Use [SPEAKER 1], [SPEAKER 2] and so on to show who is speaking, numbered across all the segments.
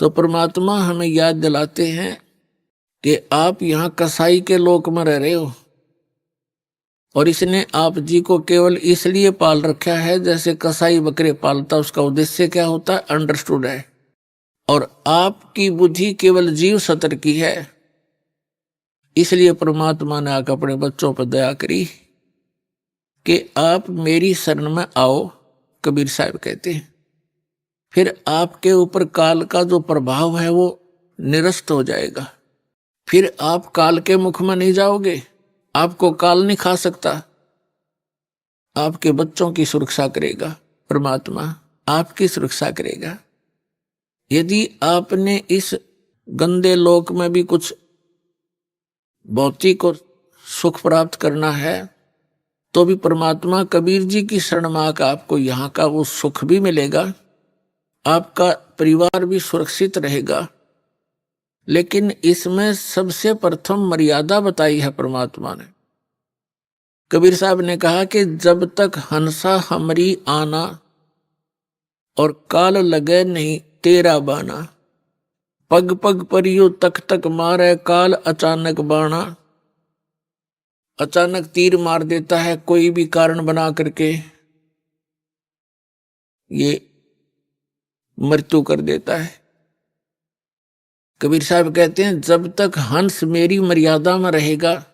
[SPEAKER 1] तो परमात्मा हमें याद दिलाते हैं कि आप यहाँ कसाई के लोक में रह रहे हो और इसने आप जी को केवल इसलिए पाल रखा है जैसे कसाई बकरे पालता, उसका उद्देश्य क्या होता है अंडरस्टूड है। और आपकी बुद्धि केवल जीव सत्र की है, इसलिए परमात्मा ने आकर अपने बच्चों पर दया करी कि आप मेरी शरण में आओ, कबीर साहब कहते हैं। फिर आपके ऊपर काल का जो प्रभाव है वो निरस्त हो जाएगा। फिर आप काल के मुख में नहीं जाओगे, आपको काल नहीं खा सकता। आपके बच्चों की सुरक्षा करेगा परमात्मा, आपकी सुरक्षा करेगा। यदि आपने इस गंदे लोक में भी कुछ भौतिक और सुख प्राप्त करना है तो भी परमात्मा कबीर जी की शरण में आकर आपको यहाँ का वो सुख भी मिलेगा, आपका परिवार भी सुरक्षित रहेगा। लेकिन इसमें सबसे प्रथम मर्यादा बताई है परमात्मा ने। कबीर साहब ने कहा कि जब तक हंसा हमरी आना और काल लगे नहीं तेरा बाना, पग पग पर यू तक तक मारे काल अचानक बाणा। अचानक तीर मार देता है कोई भी कारण बना करके, ये मृत्यु कर देता है। कबीर साहब कहते हैं जब तक हंस मेरी मर्यादा में रहेगा,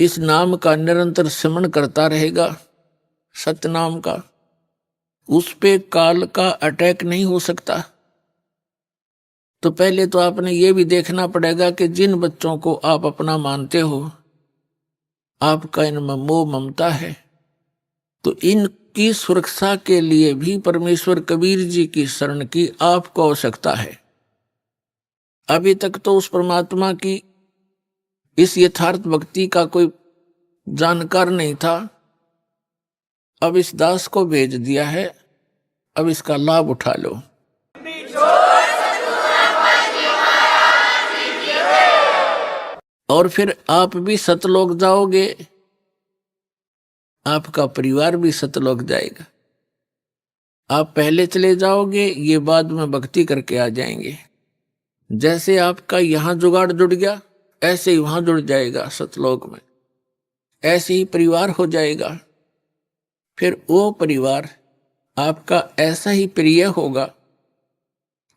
[SPEAKER 1] इस नाम का निरंतर स्मरण करता रहेगा, सतनाम का, उस पे काल का अटैक नहीं हो सकता। तो पहले तो आपने ये भी देखना पड़ेगा कि जिन बच्चों को आप अपना मानते हो, आपका इनमें मोह ममता है, तो इनकी सुरक्षा के लिए भी परमेश्वर कबीर जी की शरण की आपको आवश्यकता है। अभी तक तो उस परमात्मा की इस यथार्थ भक्ति का कोई जानकार नहीं था, अब इस दास को भेज दिया है, अब इसका लाभ उठा लो। और फिर आप भी सतलोक जाओगे, आपका परिवार भी सतलोक जाएगा। आप पहले चले जाओगे, ये बाद में भक्ति करके आ जाएंगे। जैसे आपका यहां जुगाड़ जुड़ गया, ऐसे ही वहां जुड़ जाएगा सतलोक में, ऐसे ही परिवार हो जाएगा। फिर वो परिवार आपका ऐसा ही प्रिय होगा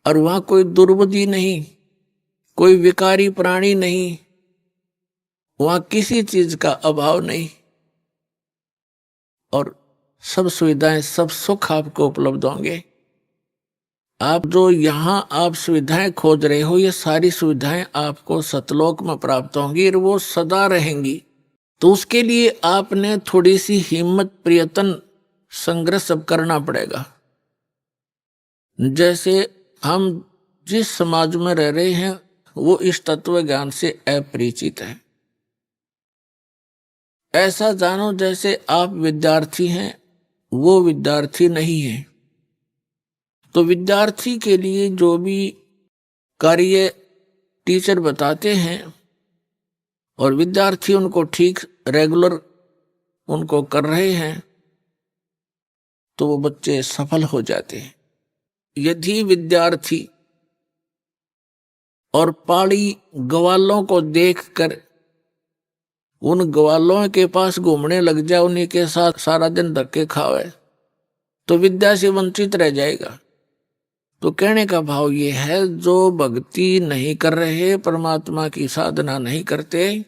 [SPEAKER 1] और वहां कोई दुर्बुद्धि नहीं, कोई विकारी प्राणी नहीं, वहां किसी चीज का अभाव नहीं, और सब सुविधाएं, सब सुख आपको उपलब्ध होंगे। आप जो यहां आप सुविधाएं खोज रहे हो, ये सारी सुविधाएं आपको सतलोक में प्राप्त होंगी और वो सदा रहेंगी। तो उसके लिए आपने थोड़ी सी हिम्मत, प्रयत्न, संघर्ष अब करना पड़ेगा। जैसे हम जिस समाज में रह रहे हैं वो इस तत्व ज्ञान से अपरिचित है। ऐसा जानो जैसे आप विद्यार्थी हैं, वो विद्यार्थी नहीं है। तो विद्यार्थी के लिए जो भी कार्य टीचर बताते हैं और विद्यार्थी उनको ठीक रेगुलर उनको कर रहे हैं, तो वो बच्चे सफल हो जाते हैं। यदि विद्यार्थी और पहाड़ी ग्वालों को देखकर उन ग्वालों के पास घूमने लग जाए, उन्हीं के साथ सारा दिन धक्के खावे, तो विद्या से वंचित रह जाएगा। तो कहने का भाव ये है, जो भक्ति नहीं कर रहे, परमात्मा की साधना नहीं करते,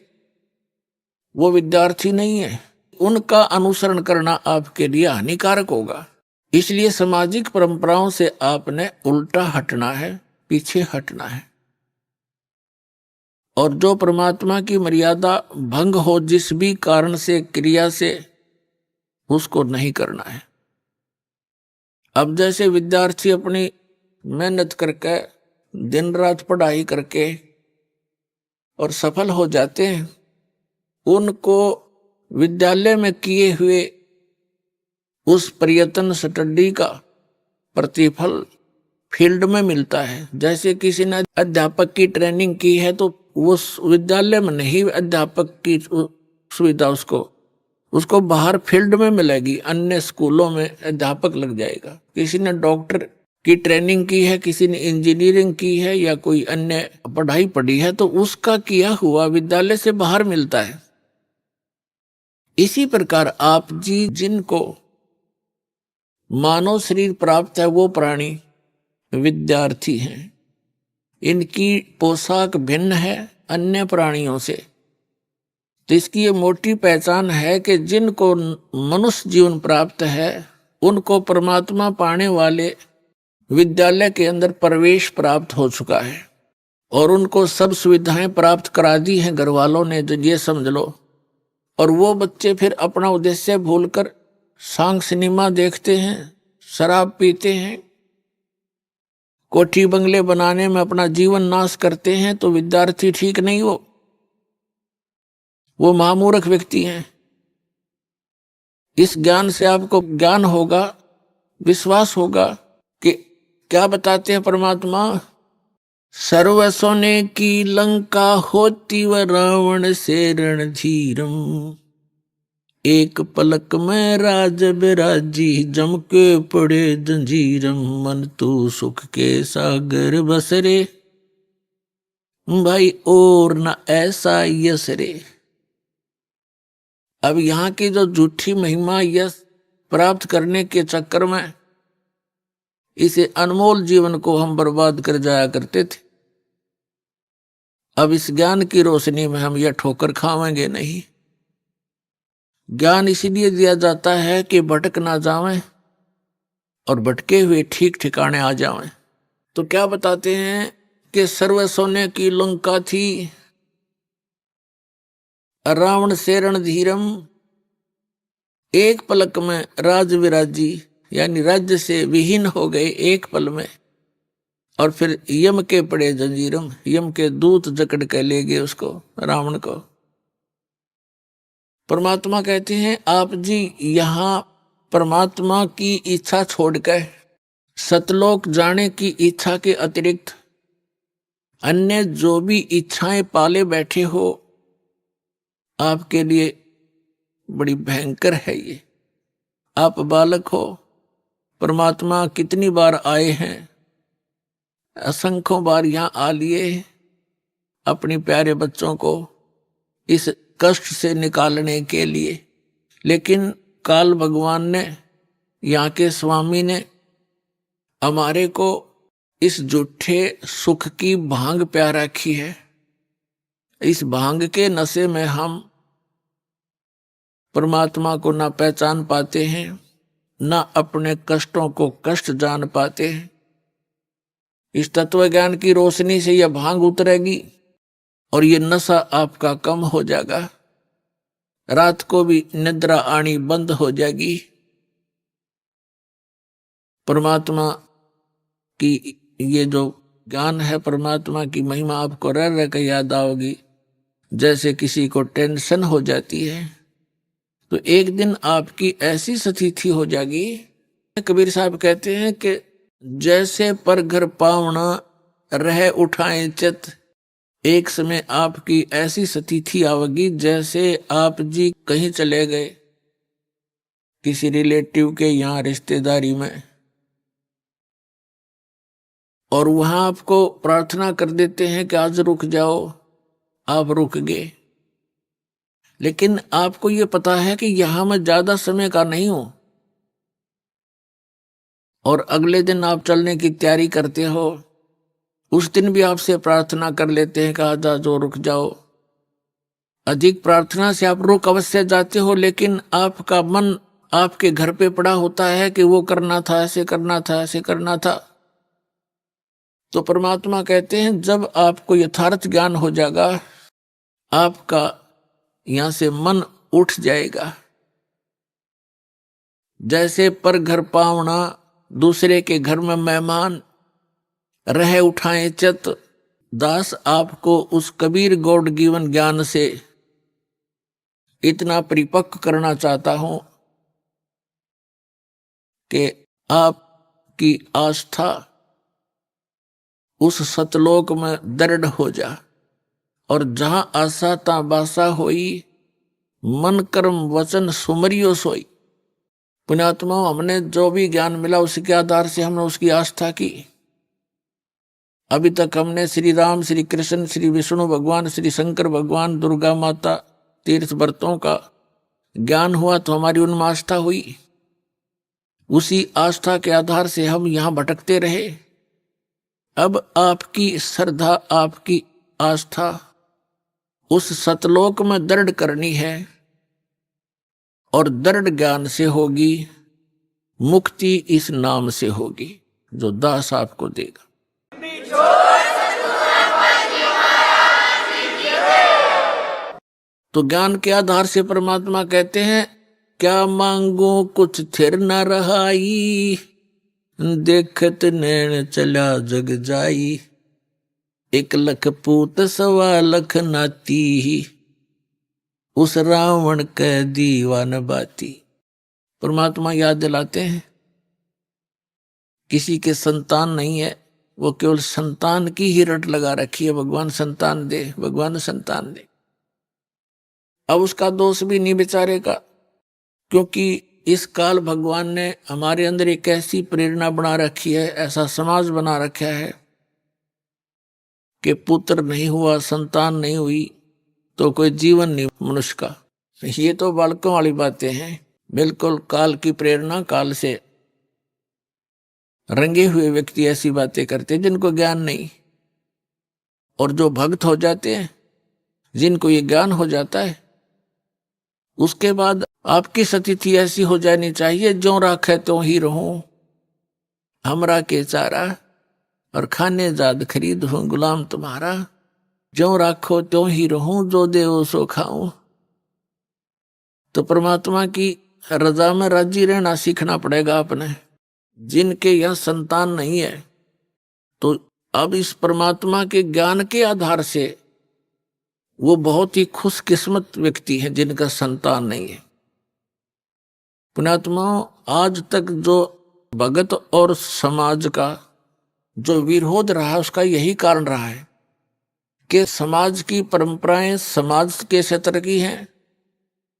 [SPEAKER 1] वो विद्यार्थी नहीं है। उनका अनुसरण करना आपके लिए हानिकारक होगा। इसलिए सामाजिक परंपराओं से आपने उल्टा हटना है, पीछे हटना है। और जो परमात्मा की मर्यादा भंग हो जिस भी कारण से, क्रिया से, उसको नहीं करना है। अब जैसे विद्यार्थी अपनी मेहनत करके, दिन रात पढ़ाई करके और सफल हो जाते हैं, उनको विद्यालय में किए हुए उस प्रयत्न स्टडी का प्रतिफल फील्ड में मिलता है। जैसे किसी ने अध्यापक की ट्रेनिंग की है तो उस विद्यालय में नहीं अध्यापक की सुविधा उसको बाहर फील्ड में मिलेगी, अन्य स्कूलों में अध्यापक लग जाएगा। किसी ने डॉक्टर की ट्रेनिंग की है, किसी ने इंजीनियरिंग की है या कोई अन्य पढ़ाई पढ़ी है, तो उसका किया हुआ विद्यालय से बाहर मिलता है। इसी प्रकार आप जी जिनको मानव शरीर प्राप्त है वो प्राणी विद्यार्थी हैं। इनकी पोशाक भिन्न है अन्य प्राणियों से। तो इसकी ये मोटी पहचान है कि जिनको मनुष्य जीवन प्राप्त है उनको परमात्मा पाने वाले विद्यालय के अंदर प्रवेश प्राप्त हो चुका है और उनको सब सुविधाएं प्राप्त करा दी हैं घर वालों ने, तो ये समझ लो। और वो बच्चे फिर अपना उद्देश्य भूलकर सांग सिनेमा देखते हैं, शराब पीते हैं, कोठी बंगले बनाने में अपना जीवन नाश करते हैं, तो विद्यार्थी ठीक नहीं, वो महामूर्ख व्यक्ति हैं। इस ज्ञान से आपको ज्ञान होगा, विश्वास होगा कि क्या बताते हैं परमात्मा, सर्व सोने की लंका होती व रावण से रणधीरम, एक पलक में राज बिराजी जम के पड़े जंजीरम, मन तू सुख के सागर बसरे, भाई और न ऐसा यश रे। अब यहाँ की जो झूठी महिमा यश प्राप्त करने के चक्कर में इसे अनमोल जीवन को हम बर्बाद कर जाया करते थे। अब इस ज्ञान की रोशनी में हम यह ठोकर खावेंगे नहीं। ज्ञान इसीलिए दिया जाता है कि भटक ना जावें और भटके हुए ठीक ठिकाने आ जावें। तो क्या बताते हैं कि सर्व सोने की लंका थी, रावण से रणधीरम, एक पलक में राज विराजी, यानी राज्य से विहीन हो गए एक पल में। और फिर यम के पड़े जंजीरम, यम के दूत जकड़ के ले गए उसको, रावण को। परमात्मा कहते हैं आप जी यहां परमात्मा की इच्छा छोड़कर सतलोक जाने की इच्छा के अतिरिक्त अन्य जो भी इच्छाएं पाले बैठे हो, आपके लिए बड़ी भयंकर है ये। आप बालक हो, परमात्मा कितनी बार आए हैं, असंख्यों बार यहां आ लिए अपने प्यारे बच्चों को इस कष्ट से निकालने के लिए। लेकिन काल भगवान ने, यहाँ के स्वामी ने हमारे को इस झूठे सुख की भांग प्या रखी है। इस भांग के नशे में हम परमात्मा को ना पहचान पाते हैं, ना अपने कष्टों को कष्ट जान पाते हैं। इस तत्व ज्ञान की रोशनी से यह भांग उतरेगी और ये नशा आपका कम हो जाएगा। रात को भी निद्रा आनी बंद हो जाएगी। परमात्मा की ये जो ज्ञान है, परमात्मा की महिमा आपको रह रह कर याद आओगी। जैसे किसी को टेंशन हो जाती है तो एक दिन आपकी ऐसी स्थिति हो जाएगी, कबीर साहब कहते हैं कि जैसे पर घर पावना रह उठाए चित, एक समय आपकी ऐसी स्थिति आवेगी जैसे आप जी कहीं चले गए किसी रिलेटिव के यहाँ रिश्तेदारी में, और वहां आपको प्रार्थना कर देते हैं कि आज रुक जाओ, आप रुक गए। लेकिन आपको ये पता है कि यहां मैं ज्यादा समय का नहीं हूं, और अगले दिन आप चलने की तैयारी करते हो। उस दिन भी आपसे प्रार्थना कर लेते हैं कि आज जो रुक जाओ। अधिक प्रार्थना से आप रुक अवश्य जाते हो, लेकिन आपका मन आपके घर पे पड़ा होता है कि वो करना था, ऐसे करना था, ऐसे करना था। तो परमात्मा कहते हैं जब आपको यथार्थ ज्ञान हो जाएगा, आपका यहां से मन उठ जाएगा। जैसे पर घर पावना, दूसरे के घर में मेहमान, रह उठाए चित, दास आपको उस कबीर गॉड गिवन ज्ञान से इतना परिपक्व करना चाहता हूं कि आपकी आस्था उस सतलोक में दृढ़ हो जा, और जहां आशा ता बासा होई, मन कर्म वचन सुमरियो सोई। पुण्यात्माओं, हमने जो भी ज्ञान मिला उसके आधार से हमने उसकी आस्था की। अभी तक हमने श्री राम, श्री कृष्ण, श्री विष्णु भगवान, श्री शंकर भगवान, दुर्गा माता, तीर्थ व्रतों का ज्ञान हुआ तो हमारी उनमें आस्था हुई। उसी आस्था के आधार से हम यहां भटकते रहे। अब आपकी श्रद्धा, आपकी आस्था उस सतलोक में दृढ़ करनी है, और दृढ़ ज्ञान से होगी, मुक्ति इस नाम से होगी जो दास आपको देगा। तो ज्ञान के आधार से परमात्मा कहते हैं, क्या मांगो कुछ थिर न रहाई, देखत नैन चला जग जाई, 1,00,000 पूत 1,15,00,000 नाती, उस रावण के दीवान बाती। परमात्मा याद दिलाते हैं किसी के संतान नहीं है, वो केवल संतान की ही रट लगा रखी है, भगवान संतान दे, भगवान संतान दे। अब उसका दोष भी नहीं बेचारे का, क्योंकि इस काल भगवान ने हमारे अंदर एक ऐसी प्रेरणा बना रखी है, ऐसा समाज बना रखा है कि पुत्र नहीं हुआ, संतान नहीं हुई तो कोई जीवन नहीं मनुष्य का। ये तो बालकों वाली बातें हैं, बिल्कुल काल की प्रेरणा, काल से रंगे हुए व्यक्ति ऐसी बातें करते हैं जिनको ज्ञान नहीं। और जो भक्त हो जाते हैं, जिनको ये ज्ञान हो जाता है, उसके बाद आपकी स्थिति ऐसी हो जानी चाहिए, जो राखे तो ही रहूं, हमरा के चारा और खाने जाद खरीद हूं गुलाम तुम्हारा, जो राखो त्यों ही रहूं, जो देवो सो खाऊं। तो परमात्मा की रजा में राजी रहना सीखना पड़ेगा आपने। जिनके यह संतान नहीं है, तो अब इस परमात्मा के ज्ञान के आधार से वो बहुत ही खुशकिस्मत व्यक्ति है जिनका संतान नहीं है। पुण्यात्माओं, आज तक जो भगत और समाज का जो विरोध रहा, उसका यही कारण रहा है कि समाज की परंपराएं समाज के क्षेत्र की हैं,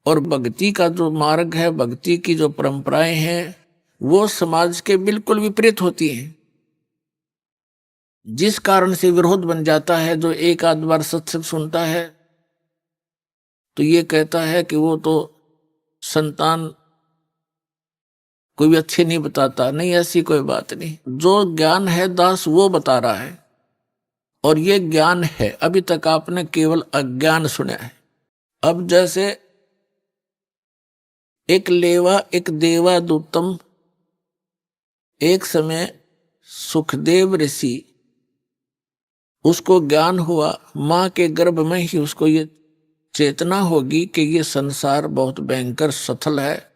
[SPEAKER 1] और भक्ति का जो मार्ग है, भक्ति की जो परंपराएं हैं, वो समाज के बिल्कुल विपरीत होती हैं, जिस कारण से विरोध बन जाता है। जो एक आध बार सत्संग सुनता है तो ये कहता है कि वो तो संतान कोई भी अच्छे नहीं बताता। नहीं, ऐसी कोई बात नहीं। जो ज्ञान है दास वो बता रहा है, और ये ज्ञान है। अभी तक आपने केवल अज्ञान सुना है। अब जैसे एक लेवा एक देवा दूतम, एक समय सुखदेव ऋषि, उसको ज्ञान हुआ, मां के गर्भ में ही उसको ये चेतना होगी कि ये संसार बहुत भयंकर सथल है,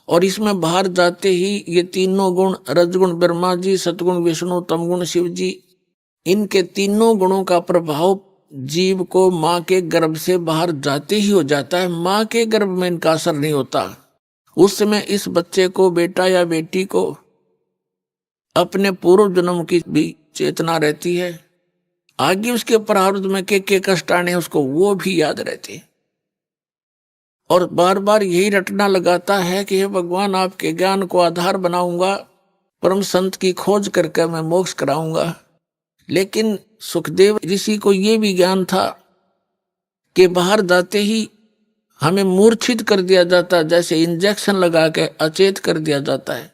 [SPEAKER 1] और इसमें बाहर जाते ही ये तीनों गुण, रजगुण ब्रह्मा जी, सतगुण विष्णु, तमगुण शिव जी, इनके तीनों गुणों का प्रभाव जीव को मां के गर्भ से बाहर जाते ही हो जाता है। मां के गर्भ में इनका असर नहीं होता। उस समय इस बच्चे को, बेटा या बेटी को, अपने पूर्व जन्म की भी चेतना रहती है। आगे उसके प्रारब्ध में के कष्ट आने उसको वो भी याद रहते, और बार बार यही रटना लगाता है कि हे भगवान, आपके ज्ञान को आधार बनाऊंगा, परम संत की खोज करके मैं मोक्ष कराऊंगा। लेकिन सुखदेव ऋषि को ये भी ज्ञान था कि बाहर जाते ही हमें मूर्छित कर दिया जाता, जैसे इंजेक्शन लगा के अचेत कर दिया जाता है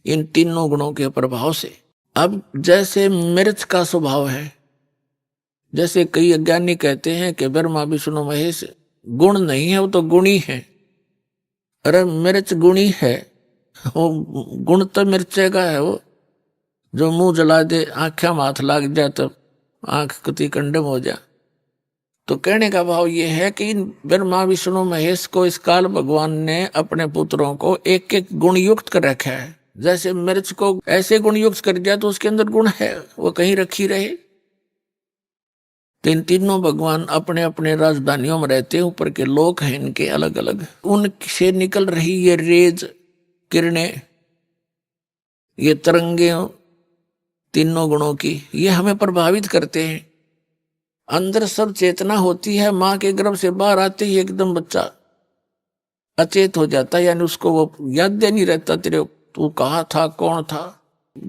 [SPEAKER 1] इन तीनों गुणों के प्रभाव से। अब जैसे मिर्च का स्वभाव है, जैसे कई अज्ञानी कहते हैं कि ब्रह्मा विष्णु महेश गुण नहीं है, वो तो गुणी है। अरे मिर्च गुणी है, वो गुण तो मिर्चे का है। वो जो मुंह जला दे, आंखें में हाथ लाग जाए तो आंख कति कंडम हो जाए। तो कहने का भाव ये है कि इन ब्रह्मा विष्णु महेश को इस काल भगवान ने अपने पुत्रों को एक एक गुण युक्त कर रखा है। जैसे मिर्च को ऐसे गुण युक्त कर दिया तो उसके अंदर गुण है, वो कहीं रखी रहे। तो इन तीनों भगवान अपने अपने राजधानियों में रहते हैं, ऊपर के लोक हैं इनके अलग अलग। उनसे निकल रही ये रेज, किरणें, ये तरंगे तीनों गुणों की, ये हमें प्रभावित करते हैं। अंदर सब चेतना होती है, मां के गर्भ से बाहर आते ही एकदम बच्चा अचेत हो जाता है, यानी उसको वो याद नहीं रहता तेरे तू कहाँ था, कौन था।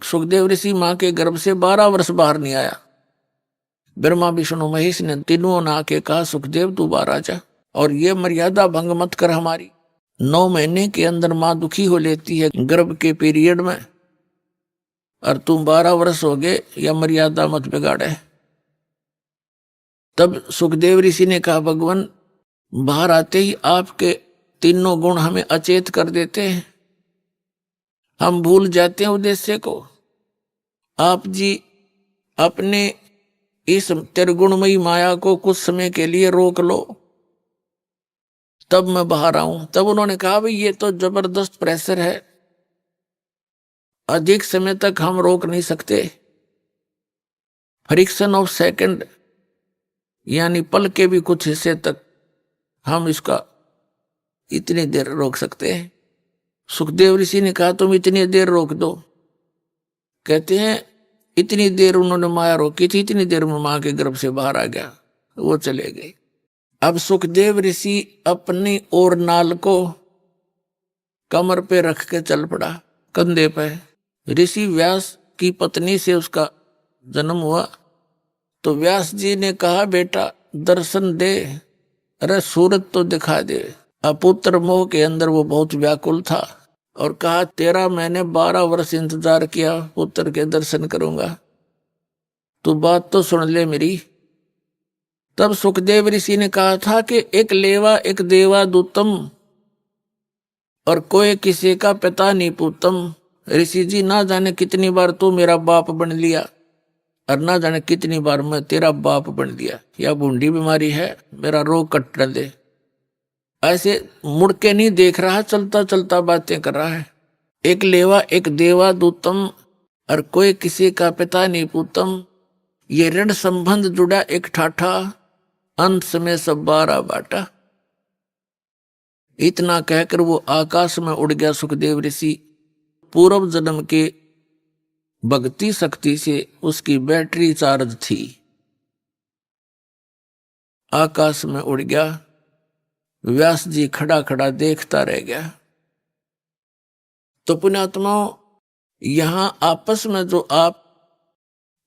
[SPEAKER 1] सुखदेव ऋषि माँ के गर्भ से 12 वर्ष बाहर नहीं आया। ब्रह्मा विष्णु महेश ने तीनों ने आके कहा सुखदेव तू बाहर आ जा, और ये मर्यादा भंग मत कर हमारी। 9 महीने के अंदर माँ दुखी हो लेती है गर्भ के पीरियड में, और तुम 12 वर्ष हो गए, या मर्यादा मत बिगाड़े। तब सुखदेव ऋषि ने कहा भगवान बाहर आते ही आपके तीनों गुण हमें अचेत कर देते हैं, हम भूल जाते हैं उद्देश्य को। आप जी अपने इस त्रिगुणमयी माया को कुछ समय के लिए रोक लो, तब मैं बाहर आऊं। तब उन्होंने कहा भाई ये तो जबरदस्त प्रेशर है, अधिक समय तक हम रोक नहीं सकते। फ्रिक्शन ऑफ सेकंड, यानी पल के भी कुछ हिस्से तक हम इसका इतनी देर रोक सकते हैं। सुखदेव ऋषि ने कहा तुम इतनी देर रोक दो। कहते हैं इतनी देर उन्होंने माया रोकी थी, इतनी देर में मां के गर्भ से बाहर आ गया, वो चले गए। अब सुखदेव ऋषि अपनी और नाल को कमर पे रख के चल पड़ा, कंधे पे। ऋषि व्यास की पत्नी से उसका जन्म हुआ, तो व्यास जी ने कहा बेटा दर्शन दे, अरे सूरत तो दिखा दे। अपुत्र मोह के अंदर वो बहुत व्याकुल था, और कहा तेरा मैंने 12 वर्ष इंतजार किया, पुत्र के दर्शन करूंगा, तू बात तो सुन ले मेरी। तब सुखदेव ऋषि ने कहा था कि एक लेवा एक देवा दूतम, और कोई किसी का पिता नहीं पूतम। ऋषि जी ना जाने कितनी बार तू मेरा बाप बन लिया, और ना जाने कितनी बार मैं तेरा बाप बन लिया। या बूंदी बीमारी है, मेरा रोग कट दे। ऐसे मुड़ के नहीं देख रहा, चलता चलता बातें कर रहा है। एक लेवा एक देवा दूतम, और कोई किसी का पिता नहीं पूतम। ये ऋण संबंध जुड़ा एक ठाठा, अंत में सब 12 बाटा। इतना कहकर वो आकाश में उड़ गया सुखदेव ऋषि। पूर्व जन्म के भक्ति शक्ति से उसकी बैटरी चार्ज थी, आकाश में उड़ गया। व्यास जी खड़ा खड़ा देखता रह गया। तो पुण्यात्माओं, यहां आपस में जो आप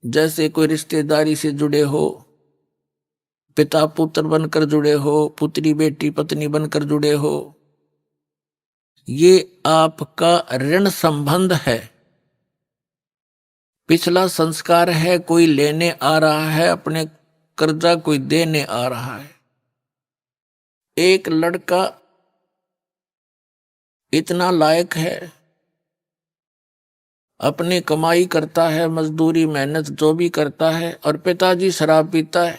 [SPEAKER 1] जैसे कोई रिश्तेदारी से जुड़े हो, पिता पुत्र बनकर जुड़े हो, पुत्री बेटी पत्नी बनकर जुड़े हो, ये आपका ऋण संबंध है, पिछला संस्कार है। कोई लेने आ रहा है अपने कर्जा, कोई देने आ रहा है। एक लड़का इतना लायक है, अपनी कमाई करता है, मजदूरी मेहनत जो भी करता है, और पिताजी शराब पीता है,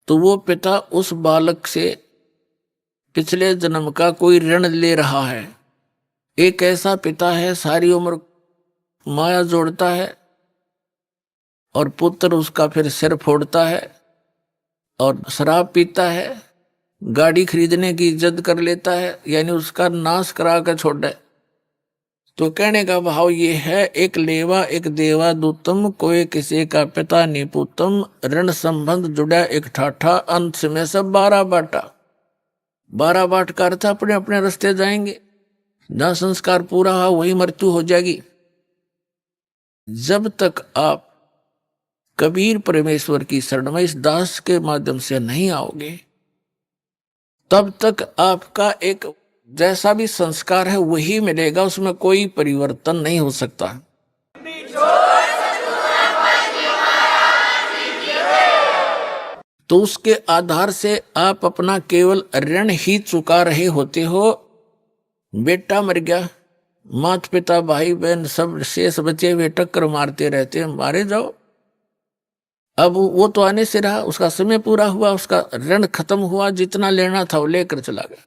[SPEAKER 1] तो वो पिता उस बालक से पिछले जन्म का कोई ऋण ले रहा है। एक ऐसा पिता है सारी उम्र माया जोड़ता है, और पुत्र उसका फिर सिर फोड़ता है और शराब पीता है, गाड़ी खरीदने की जिद कर लेता है, यानी उसका नाश करा कर छोड़ दे। तो कहने का भाव ये है, एक लेवा एक देवा दूतम, कोई किसी का पिता निपुतम। ऋण संबंध जुड़ा एक ठाठा, अंत में सब 12 बाटा। 12 बाट का अर्थ अपने अपने रास्ते जाएंगे। जहां संस्कार पूरा हुआ वही मृत्यु हो जाएगी। जब तक आप कबीर परमेश्वर की शरण में इस दास के माध्यम से नहीं आओगे, तब तक आपका एक जैसा भी संस्कार है वही मिलेगा, उसमें कोई परिवर्तन नहीं हो सकता। तो उसके आधार से आप अपना केवल ऋण ही चुका रहे होते हो। बेटा मर गया, माता पिता भाई बहन सब शेष बचे हुए टक्कर मारते रहते हैं, मारे जाओ। अब वो तो आने से रहा, उसका समय पूरा हुआ, उसका ऋण खत्म हुआ, जितना लेना था वो लेकर चला गया।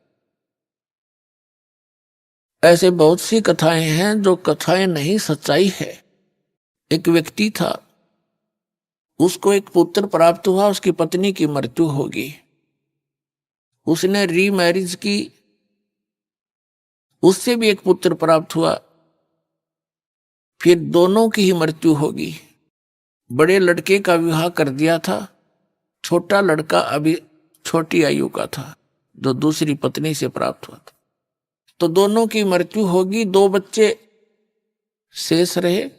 [SPEAKER 1] ऐसे बहुत सी कथाएं हैं जो कथाएं नहीं सच्चाई है। एक व्यक्ति था, उसको एक पुत्र प्राप्त हुआ, उसकी पत्नी की मृत्यु होगी। उसने रीमैरिज की, उससे भी एक पुत्र प्राप्त हुआ, फिर दोनों की ही मृत्यु होगी। बड़े लड़के का विवाह कर दिया था, छोटा लड़का अभी छोटी आयु का था। जो दूसरी पत्नी से प्राप्त हुआ था। तो दोनों की मृत्यु होगी, 2 बच्चे शेष रहे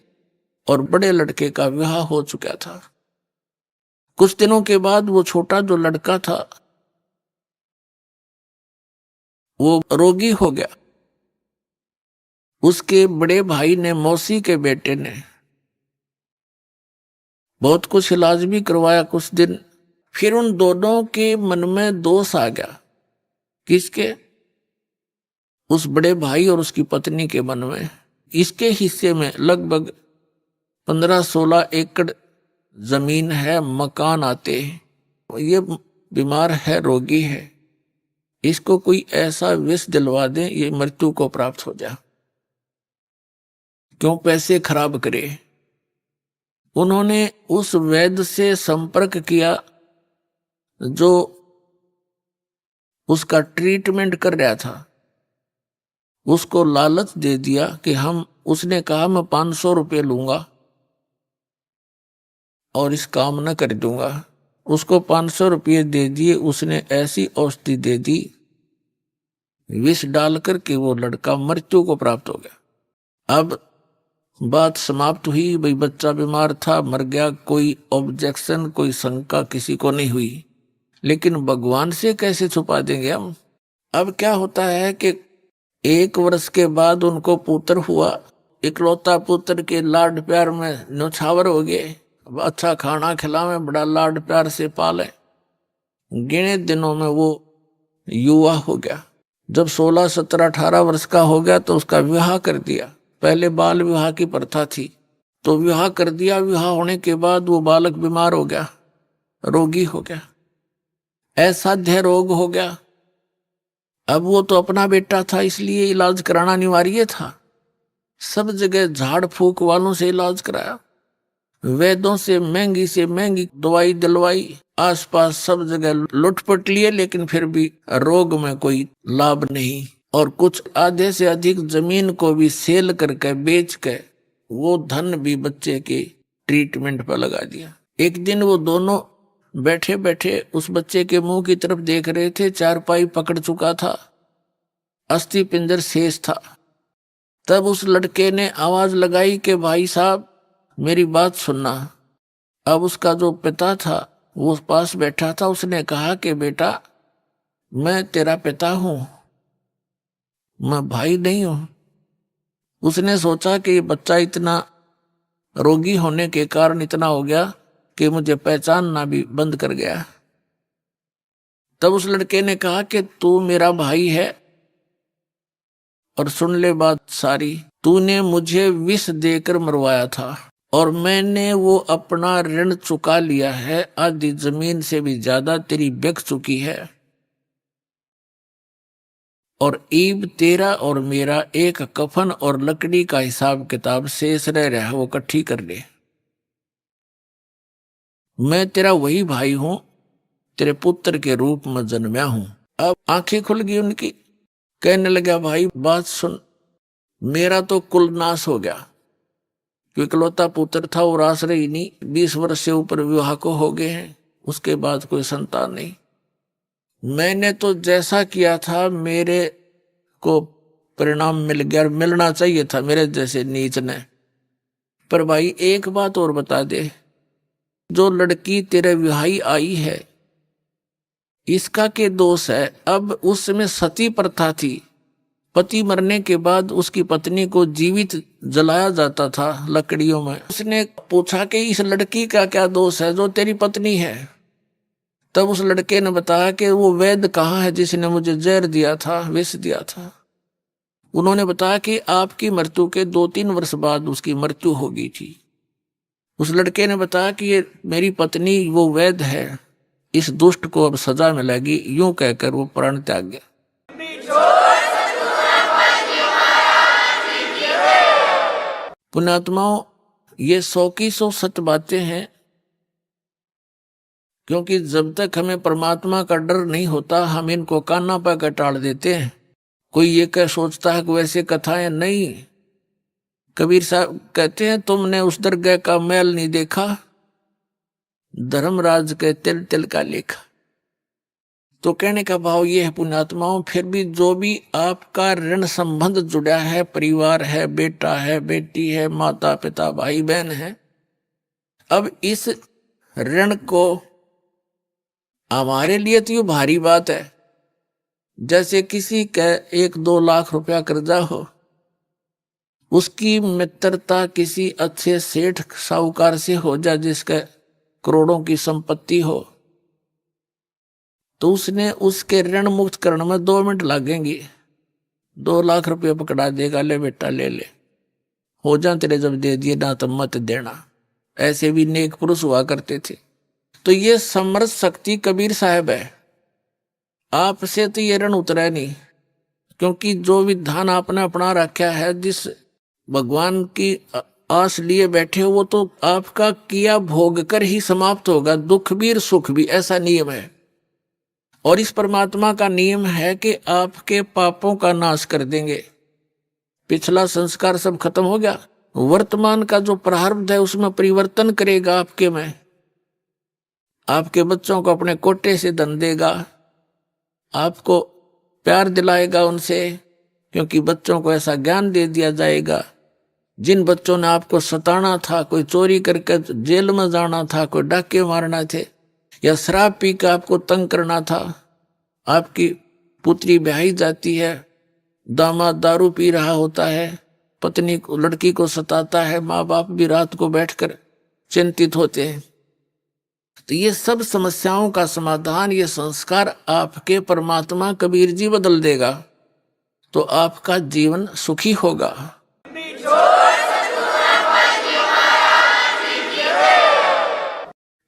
[SPEAKER 1] और बड़े लड़के का विवाह हो चुका था। कुछ दिनों के बाद वो छोटा जो लड़का था वो रोगी हो गया। उसके बड़े भाई ने, मौसी के बेटे ने बहुत कुछ इलाज भी करवाया कुछ दिन। फिर उन दोनों के मन में दोष आ गया। किसके? उस बड़े भाई और उसकी पत्नी के मन में। इसके हिस्से में लगभग 15-16 एकड़ जमीन है, मकान आते हैं। ये बीमार है, रोगी है, इसको कोई ऐसा विष दिलवा दे ये मृत्यु को प्राप्त हो जाए, क्यों पैसे खराब करे। उन्होंने उस वैद्य से संपर्क किया जो उसका ट्रीटमेंट कर रहा था। उसको लालच दे दिया कि उसने कहा मैं 500 रुपये लूंगा और इस काम न कर दूंगा। उसको 500 रुपये दे दिए। उसने ऐसी औषधि दे दी, विष डालकर के वो लड़का मृत्यु को प्राप्त हो गया। अब बात समाप्त हुई, भाई बच्चा बीमार था, मर गया, कोई ऑब्जेक्शन, कोई शंका किसी को नहीं हुई। लेकिन भगवान से कैसे छुपा देंगे हम। अब क्या होता है कि 1 वर्ष के बाद उनको पुत्र हुआ। इकलौता पुत्र के लाड प्यार में न्योछावर हो गए। अच्छा खाना खिलावे, बड़ा लाड प्यार से पाले। गिने दिनों में वो युवा हो गया। जब 16, 17, 18 वर्ष का हो गया तो उसका विवाह कर दिया। पहले बाल विवाह की प्रथा थी, तो विवाह कर दिया। विवाह होने के बाद वो बालक बीमार हो गया, रोगी हो गया, असाध्य रोग हो गया। अब वो तो अपना बेटा था, इसलिए इलाज कराना अनिवार्य था। सब जगह झाड़ फूक वालों से इलाज कराया, वैद्यों से महंगी दवाई दिलवाई, आसपास सब जगह लुटपट लिए, लेकिन फिर भी रोग में कोई लाभ नहीं। और कुछ आधे से अधिक जमीन को भी सेल करके बेच के वो धन भी बच्चे के ट्रीटमेंट पर लगा दिया। एक दिन वो दोनों बैठे बैठे उस बच्चे के मुंह की तरफ देख रहे थे। चारपाई पकड़ चुका था, अस्थि पिंजर शेष था। तब उस लड़के ने आवाज लगाई कि भाई साहब मेरी बात सुनना। अब उसका जो पिता था वो पास बैठा था। उसने कहा कि बेटा मैं तेरा पिता हूं, मैं भाई नहीं हूं। उसने सोचा कि ये बच्चा इतना रोगी होने के कारण इतना हो गया कि मुझे पहचानना भी बंद कर गया। तब उस लड़के ने कहा कि तू मेरा भाई है और सुन ले बात सारी। तूने मुझे विष देकर मरवाया था और मैंने वो अपना ऋण चुका लिया है। आधी जमीन से भी ज्यादा तेरी बिक चुकी है और ईब तेरा और मेरा एक कफन और लकड़ी का हिसाब किताब शेष रह रहा है, वो इकट्ठी कर ले। मैं तेरा वही भाई हूं, तेरे पुत्र के रूप में जन्मया हूं। अब आंखें खुल गई उनकी। कहने लगा भाई बात सुन, मेरा तो कुल नाश हो गया, क्योंकि इकलौता पुत्र था और आश्रय ही नहीं। 20 वर्ष से ऊपर विवाह को हो गए हैं, उसके बाद कोई संतान नहीं। मैंने तो जैसा किया था मेरे को परिणाम मिल गया, मिलना चाहिए था मेरे जैसे नीच ने। पर भाई एक बात और बता दे, जो लड़की तेरे विवाही आई है इसका के दोष है। अब उस समय सती प्रथा थी, पति मरने के बाद उसकी पत्नी को जीवित जलाया जाता था लकड़ियों में। उसने पूछा कि इस लड़की का क्या दोष है जो तेरी पत्नी है। तब उस लड़के ने बताया कि वो वैद्य कहाँ है जिसने मुझे जहर दिया था, विष दिया था। उन्होंने बताया कि आपकी मृत्यु के 2-3 वर्ष बाद उसकी मृत्यु हो गई थी। उस लड़के ने बताया कि ये मेरी पत्नी वो वैद्य है, इस दुष्ट को अब सजा मिलेगी। यूं कहकर वो प्राण त्याग गया। पुण्यात्माओं, ये 100 की 100 सत्य बातें हैं, क्योंकि जब तक हमें परमात्मा का डर नहीं होता हम इनको काना पर टाल देते हैं। कोई ये क्या सोचता है कि वैसे कथाएं नहीं। कबीर साहब कहते हैं तुमने उस दरगाह का मैल नहीं देखा, धर्मराज के तिल तिल का लेखा। तो कहने का भाव ये है पुण्यात्माओं, फिर भी जो भी आपका ऋण संबंध जुड़ा है, परिवार है, बेटा है, बेटी है, माता पिता, भाई बहन है, अब इस ऋण को, हमारे लिए तो ये भारी बात है। जैसे किसी का 1-2 लाख रुपया कर्जा हो, उसकी मित्रता किसी अच्छे सेठ साहूकार से हो जाए जिसका करोड़ों की संपत्ति हो, तो उसने उसके ऋण मुक्त करने में 2 मिनट लगेंगे। 2 लाख रुपया पकड़ा देगा, ले बेटा ले ले, हो जा तेरे जब दे दिए ना तो मत देना। ऐसे भी नेक पुरुष हुआ करते थे। तो ये समर्थ शक्ति कबीर साहब है। आपसे तो ये ऋण उतरा नहीं, क्योंकि जो विधान आपने अपना रखा है, जिस भगवान की आस लिए बैठे हो, वो तो आपका किया भोग कर ही समाप्त होगा, दुख भी और सुख भी, ऐसा नियम है। और इस परमात्मा का नियम है कि आपके पापों का नाश कर देंगे। पिछला संस्कार सब खत्म हो गया, वर्तमान का जो प्रारब्ध है उसमें परिवर्तन करेगा आपके में। आपके बच्चों को अपने कोटे से धन देगा, आपको प्यार दिलाएगा उनसे, क्योंकि बच्चों को ऐसा ज्ञान दे दिया जाएगा। जिन बच्चों ने आपको सताना था, कोई चोरी करके जेल में जाना था, कोई डाके मारना थे, या शराब पी के आपको तंग करना था, आपकी पुत्री ब्याही जाती है, दामाद दारू पी रहा होता है, पत्नी को, लड़की को सताता है, माँ बाप भी रात को बैठकर चिंतित होते हैं। तो ये सब समस्याओं का समाधान, ये संस्कार आपके परमात्मा कबीर जी बदल देगा, तो आपका जीवन सुखी होगा।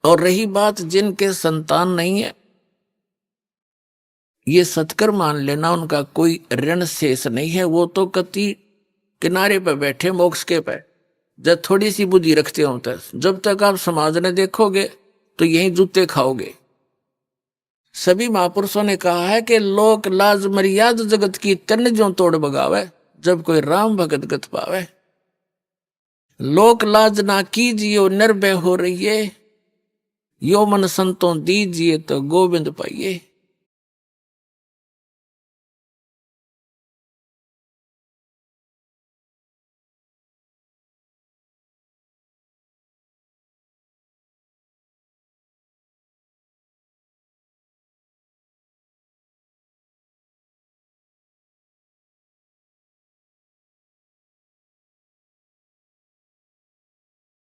[SPEAKER 1] और रही बात जिनके संतान नहीं है, ये सतकर मान लेना, उनका कोई ऋण शेष नहीं है। वो तो कति किनारे पे बैठे मोक्ष के पे, जब थोड़ी सी बुद्धि रखते हो तक, जब तक आप समाज ने देखोगे तो यही जूते खाओगे। सभी महापुरुषों ने कहा है कि लोक लाज मर्याद जगत की तन जो तोड़ बगावे, जब कोई राम भगत गत पावे। लोक लाज ना कीजिए निर्भय हो रहिए, यो मन संतों दीजिए तो गोविंद पाइए।